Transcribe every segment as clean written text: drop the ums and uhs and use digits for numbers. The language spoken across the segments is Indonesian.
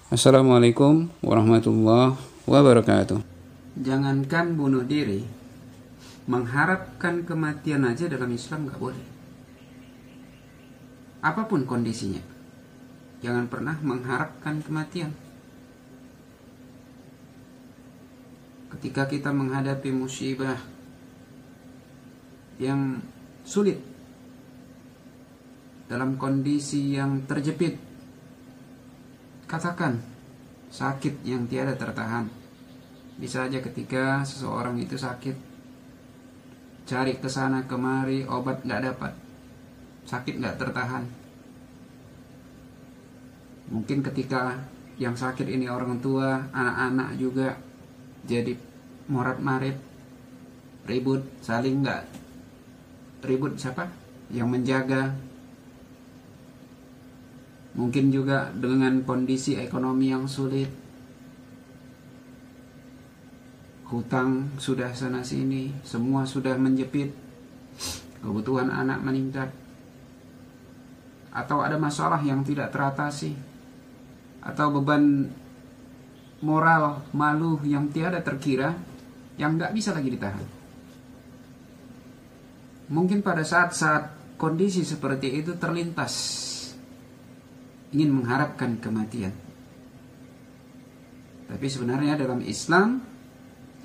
Assalamualaikum warahmatullahi wabarakatuh. Jangankan bunuh diri, mengharapkan kematian aja dalam Islam nggak boleh. Apapun kondisinya, jangan pernah mengharapkan kematian. Ketika kita menghadapi musibah yang sulit, dalam kondisi yang terjepit, katakan sakit yang tiada tertahan. Bisa aja ketika seseorang itu sakit, cari kesana kemari, obat nggak dapat, sakit nggak tertahan. Mungkin ketika yang sakit ini orang tua, anak-anak juga jadi morat-marit, ribut, saling nggak ribut siapa yang menjaga. Mungkin juga dengan kondisi ekonomi yang sulit, hutang sudah sana sini, semua sudah menjepit, kebutuhan anak meningkat, atau ada masalah yang tidak teratasi, atau beban moral, malu yang tiada terkira, yang gak bisa lagi ditahan. Mungkin pada saat-saat kondisi seperti itu terlintas ingin mengharapkan kematian. Tapi sebenarnya dalam Islam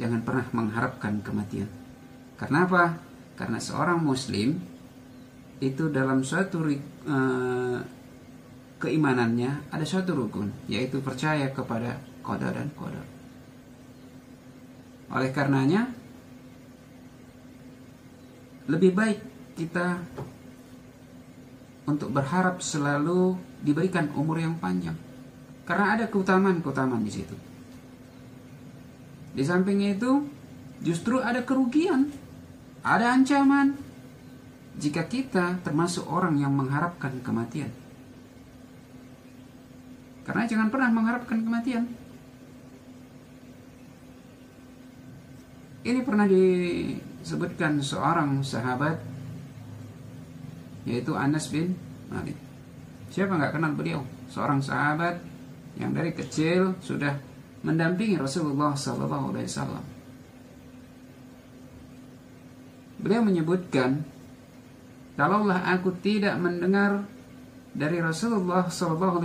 jangan pernah mengharapkan kematian. Karena apa? Karena seorang muslim itu dalam suatu keimanannya ada suatu rukun, yaitu percaya kepada qada dan qadar. Oleh karenanya lebih baik kita untuk berharap selalu diberikan umur yang panjang, karena ada keutamaan-keutamaan di situ. Di samping itu justru ada kerugian, ada ancaman jika kita termasuk orang yang mengharapkan kematian. Karena jangan pernah mengharapkan kematian. Ini pernah disebutkan seorang sahabat, yaitu Anas bin Malik. Siapa nggak kenal beliau? Seorang sahabat yang dari kecil sudah mendampingi Rasulullah SAW. Beliau menyebutkan, kalaulah aku tidak mendengar dari Rasulullah SAW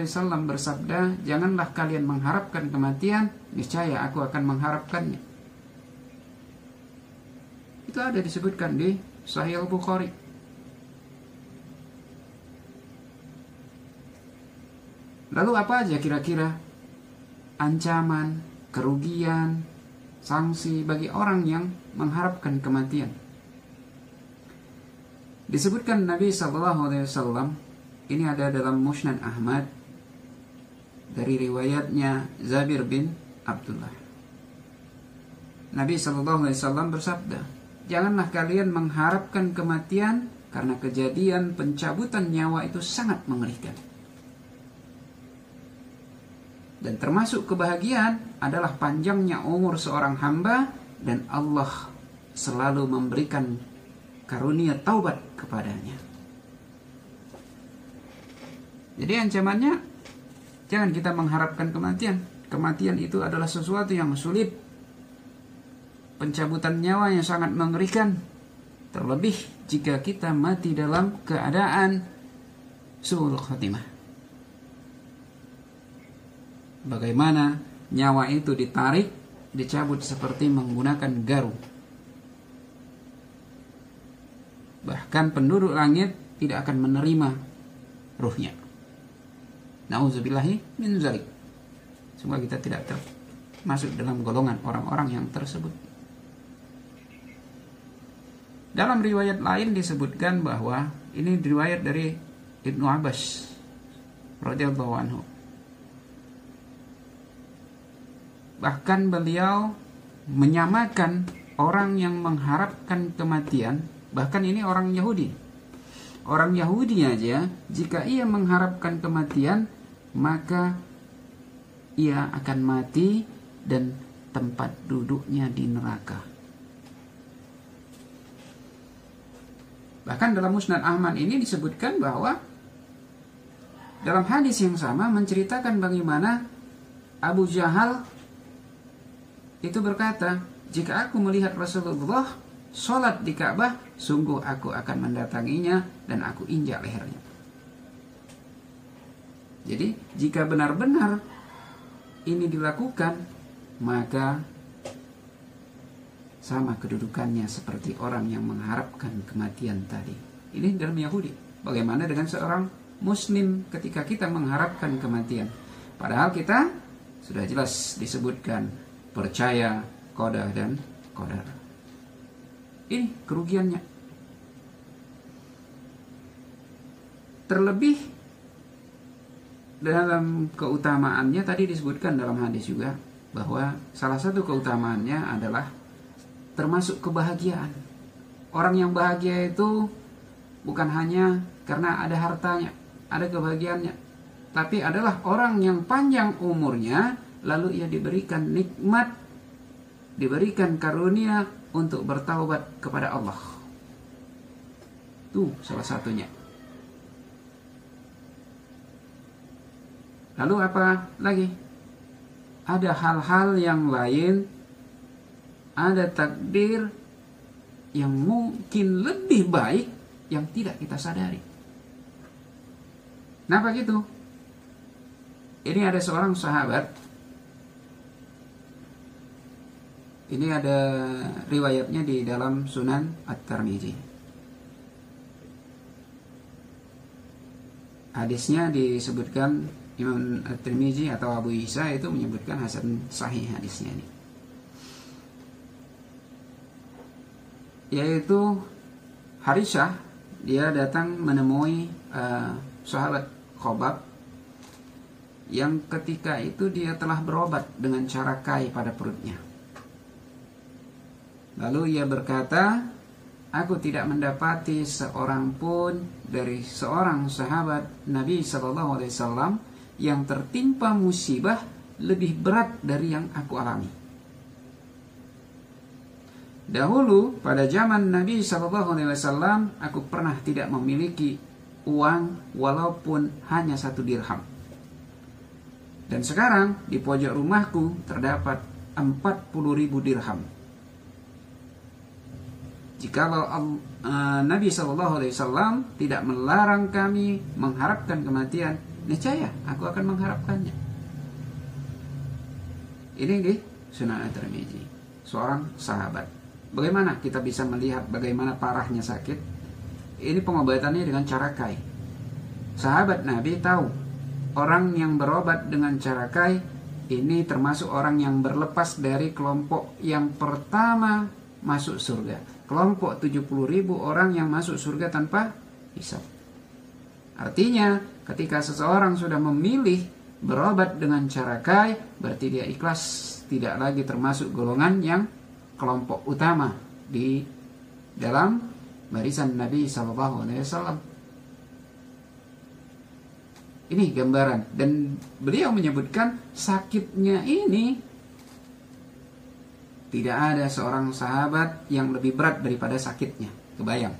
bersabda, janganlah kalian mengharapkan kematian, niscaya aku akan mengharapkannya. Itu ada disebutkan di Sahih Al-Bukhari. Lalu apa aja kira-kira ancaman, kerugian, sanksi bagi orang yang mengharapkan kematian? Disebutkan Nabi SAW, ini ada dalam Musnad Ahmad dari riwayatnya Jabir bin Abdullah. Nabi SAW bersabda, janganlah kalian mengharapkan kematian, karena kejadian pencabutan nyawa itu sangat mengerikan. Dan termasuk kebahagiaan adalah panjangnya umur seorang hamba, dan Allah selalu memberikan karunia taubat kepadanya. Jadi ancamannya, jangan kita mengharapkan kematian. Kematian itu adalah sesuatu yang sulit, pencabutan nyawa yang sangat mengerikan. Terlebih jika kita mati dalam keadaan su'ul khatimah. Bagaimana nyawa itu ditarik, dicabut seperti menggunakan garung. Bahkan penduduk langit tidak akan menerima ruhnya. Nauzubillahi min dzalik. Semoga kita tidak termasuk dalam golongan orang-orang yang tersebut. Dalam riwayat lain disebutkan bahwa ini riwayat dari Ibnu Abbas radhiyallahu anhu. Bahkan beliau menyamakan orang yang mengharapkan kematian, bahkan ini orang Yahudi. Orang Yahudi aja, jika ia mengharapkan kematian, maka ia akan mati dan tempat duduknya di neraka. Bahkan dalam Musnad Ahmad ini disebutkan bahwa dalam hadis yang sama menceritakan bagaimana Abu Jahal itu berkata, jika aku melihat Rasulullah sholat di Ka'bah, sungguh aku akan mendatanginya dan aku injak lehernya. Jadi jika benar-benar ini dilakukan, maka sama kedudukannya seperti orang yang mengharapkan kematian tadi. Ini dalam Yahudi. Bagaimana dengan seorang Muslim ketika kita mengharapkan kematian? Padahal kita sudah jelas disebutkan percaya qada dan qadar. Ini kerugiannya. Terlebih dalam keutamaannya tadi disebutkan dalam hadis juga bahwa salah satu keutamaannya adalah termasuk kebahagiaan. Orang yang bahagia itu bukan hanya karena ada hartanya, ada kebahagiaannya, tapi adalah orang yang panjang umurnya, lalu ia diberikan nikmat, diberikan karunia untuk bertaubat kepada Allah. Itu salah satunya. Lalu apa lagi? Ada hal-hal yang lain, ada takdir yang mungkin lebih baik yang tidak kita sadari. Kenapa gitu? Ini ada seorang sahabat. Ini ada riwayatnya di dalam Sunan At-Tirmidzi. Hadisnya disebutkan Imam At-Tirmidzi atau Abu Isa itu menyebutkan hasan sahih hadisnya ini. Yaitu Harisah, dia datang menemui sahabat Khobab yang ketika itu dia telah berobat dengan cara kai pada perutnya. Lalu ia berkata, aku tidak mendapati seorang pun dari seorang sahabat Nabi SAW yang tertimpa musibah lebih berat dari yang aku alami. Dahulu pada zaman Nabi SAW, aku pernah tidak memiliki uang walaupun hanya 1 dirham. Dan sekarang di pojok rumahku terdapat 40.000 dirham. Jikalau Nabi SAW tidak melarang kami mengharapkan kematian, niscaya aku akan mengharapkannya. Ini di Sunan At-Tirmidzi, seorang sahabat. Bagaimana kita bisa melihat bagaimana parahnya sakit? Ini pengobatannya dengan cara kai. Sahabat Nabi tahu orang yang berobat dengan cara kai ini termasuk orang yang berlepas dari kelompok yang pertama masuk surga. Kelompok 70.000 orang yang masuk surga tanpa hisab. Artinya ketika seseorang sudah memilih berobat dengan cara kai, berarti dia ikhlas, tidak lagi termasuk golongan yang kelompok utama di dalam barisan Nabi SAW. Ini gambaran, dan beliau menyebutkan sakitnya ini tidak ada seorang sahabat yang lebih berat daripada sakitnya. Kebayang,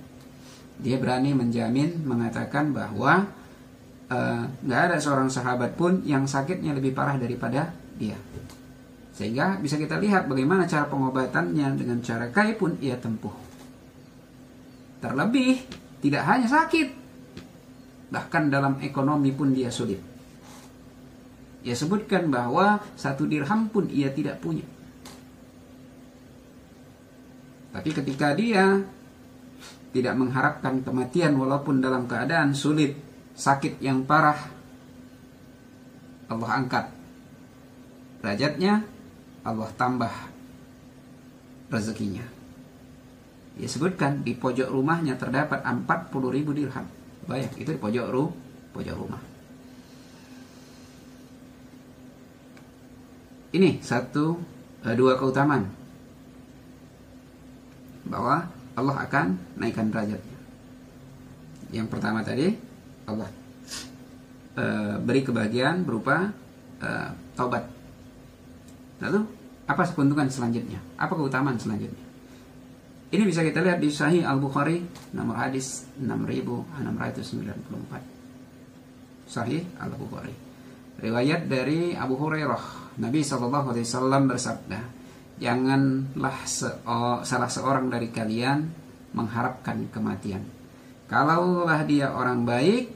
dia berani menjamin, mengatakan bahwa nggak ada seorang sahabat pun yang sakitnya lebih parah daripada dia. Sehingga bisa kita lihat bagaimana cara pengobatannya dengan cara kai pun ia tempuh. Terlebih tidak hanya sakit, bahkan dalam ekonomi pun dia sulit. Ia sebutkan bahwa 1 dirham pun ia tidak punya. Tapi ketika dia tidak mengharapkan kematian walaupun dalam keadaan sulit, sakit yang parah, Allah angkat derajatnya, Allah tambah rezekinya. Dia sebutkan di pojok rumahnya terdapat 40.000 dirham. Bayang, itu di pojok rumah. Ini dua keutamaan bahwa Allah akan naikkan derajatnya. Yang pertama tadi, Allah beri kebahagiaan berupa taubat. Lalu apa keuntungan selanjutnya? Apa keutamaan selanjutnya? Ini bisa kita lihat di Sahih Al-Bukhari nomor hadis 6694. Sahih Al-Bukhari. Riwayat dari Abu Hurairah, Nabi SAW bersabda, janganlah salah seorang dari kalian mengharapkan kematian. Kalaulah dia orang baik,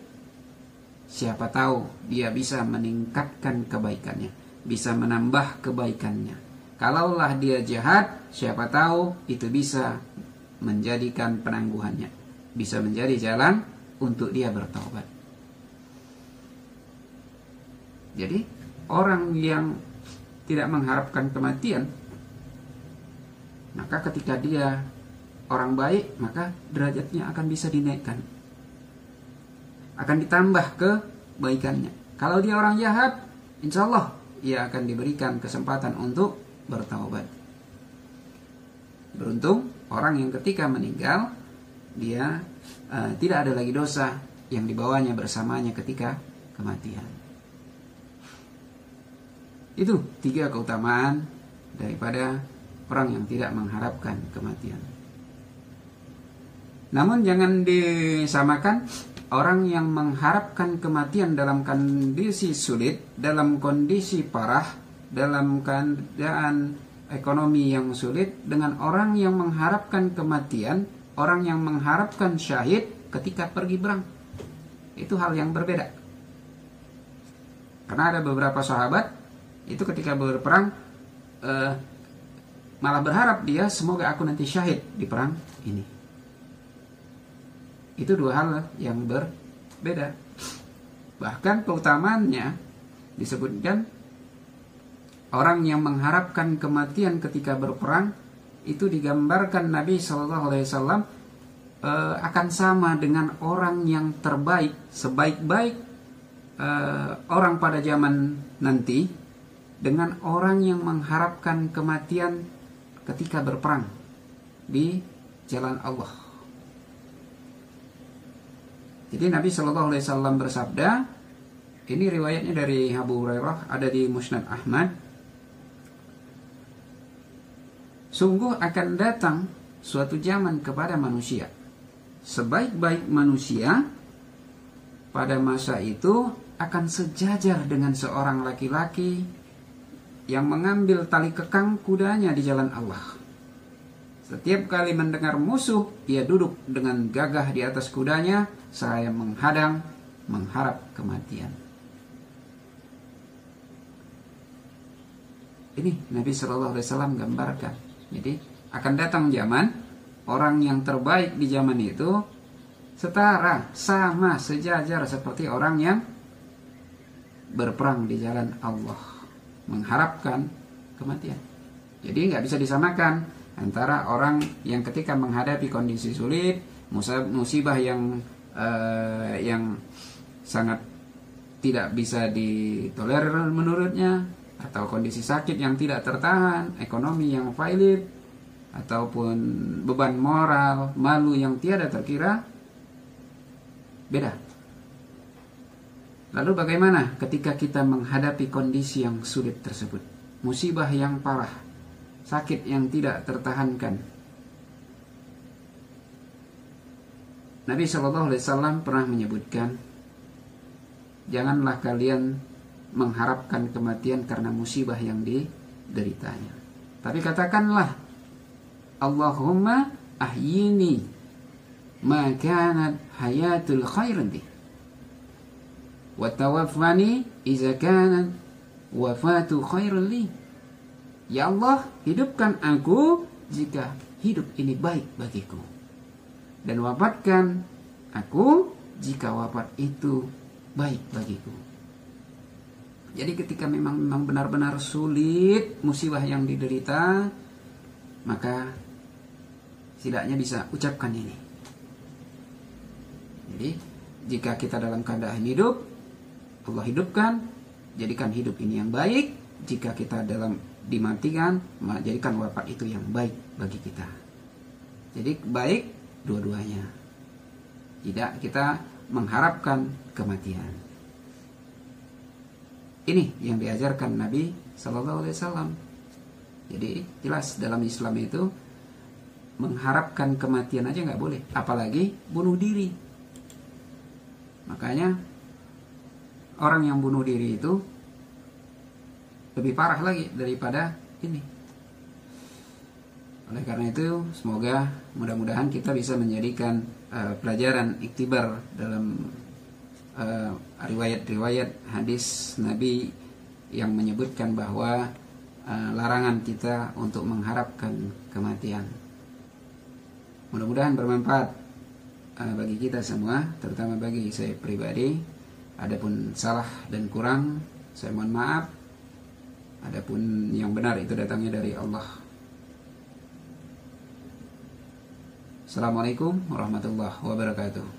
siapa tahu dia bisa meningkatkan kebaikannya, bisa menambah kebaikannya. Kalaulah dia jahat, siapa tahu itu bisa menjadikan penangguhannya, bisa menjadi jalan untuk dia bertaubat. Jadi orang yang tidak mengharapkan kematian, maka ketika dia orang baik, maka derajatnya akan bisa dinaikkan, akan ditambah kebaikannya. Kalau dia orang jahat, insya Allah ia akan diberikan kesempatan untuk bertaubat. Beruntung orang yang ketika meninggal, dia tidak ada lagi dosa yang dibawanya bersamanya ketika kematian. Itu 3 keutamaan daripada orang yang tidak mengharapkan kematian. Namun jangan disamakan orang yang mengharapkan kematian dalam kondisi sulit, dalam kondisi parah, dalam keadaan ekonomi yang sulit, dengan orang yang mengharapkan kematian, orang yang mengharapkan syahid ketika pergi perang. Itu hal yang berbeda. Karena ada beberapa sahabat itu ketika berperang malah berharap dia, semoga aku nanti syahid di perang ini. Itu 2 hal yang berbeda. Bahkan keutamaannya disebutkan, orang yang mengharapkan kematian ketika berperang itu digambarkan Nabi SAW akan sama dengan orang yang terbaik, sebaik-baik orang pada zaman nanti, dengan orang yang mengharapkan kematian ketika berperang di jalan Allah. Jadi Nabi SAW bersabda, ini riwayatnya dari Abu Hurairah, ada di Musnad Ahmad, sungguh akan datang suatu zaman kepada manusia, sebaik-baik manusia pada masa itu akan sejajar dengan seorang laki-laki yang mengambil tali kekang kudanya di jalan Allah. Setiap kali mendengar musuh, ia duduk dengan gagah di atas kudanya, saya menghadang, mengharap kematian. Ini Nabi SAW gambarkan. Jadi akan datang zaman, orang yang terbaik di zaman itu setara, sama, sejajar seperti orang yang berperang di jalan Allah, mengharapkan kematian. Jadi nggak bisa disamakan antara orang yang ketika menghadapi kondisi sulit, musibah yang sangat tidak bisa ditolerir menurutnya, atau kondisi sakit yang tidak tertahan, ekonomi yang failit, ataupun beban moral, malu yang tiada terkira, beda. Lalu bagaimana ketika kita menghadapi kondisi yang sulit tersebut? Musibah yang parah, sakit yang tidak tertahankan. Nabi SAW pernah menyebutkan, janganlah kalian mengharapkan kematian karena musibah yang dideritanya. Tapi katakanlah, Allahumma ahyini ma kanat hayatul khairan bi, wa tawaffani iza kanat wafatu khairan li. Ya Allah, hidupkan aku jika hidup ini baik bagiku, dan wafatkan aku jika wafat itu baik bagiku. Jadi ketika memang benar-benar sulit musibah yang diderita, maka setidaknya bisa ucapkan ini. Jadi jika kita dalam keadaan hidup, Allah hidupkan, jadikan hidup ini yang baik. Jika kita dalam dimatikan, jadikan wafat itu yang baik bagi kita. Jadi baik dua-duanya. Tidak kita mengharapkan kematian. Ini yang diajarkan Nabi SAW. Jadi jelas dalam Islam itu mengharapkan kematian aja nggak boleh, apalagi bunuh diri. Makanya orang yang bunuh diri itu lebih parah lagi daripada ini. Oleh karena itu, semoga mudah-mudahan kita bisa menjadikan pelajaran iktibar dalam riwayat-riwayat hadis Nabi yang menyebutkan bahwa larangan kita untuk mengharapkan kematian. Mudah-mudahan bermanfaat bagi kita semua, terutama bagi saya pribadi. Adapun salah dan kurang, saya mohon maaf. Adapun yang benar itu datangnya dari Allah. Assalamualaikum warahmatullahi wabarakatuh.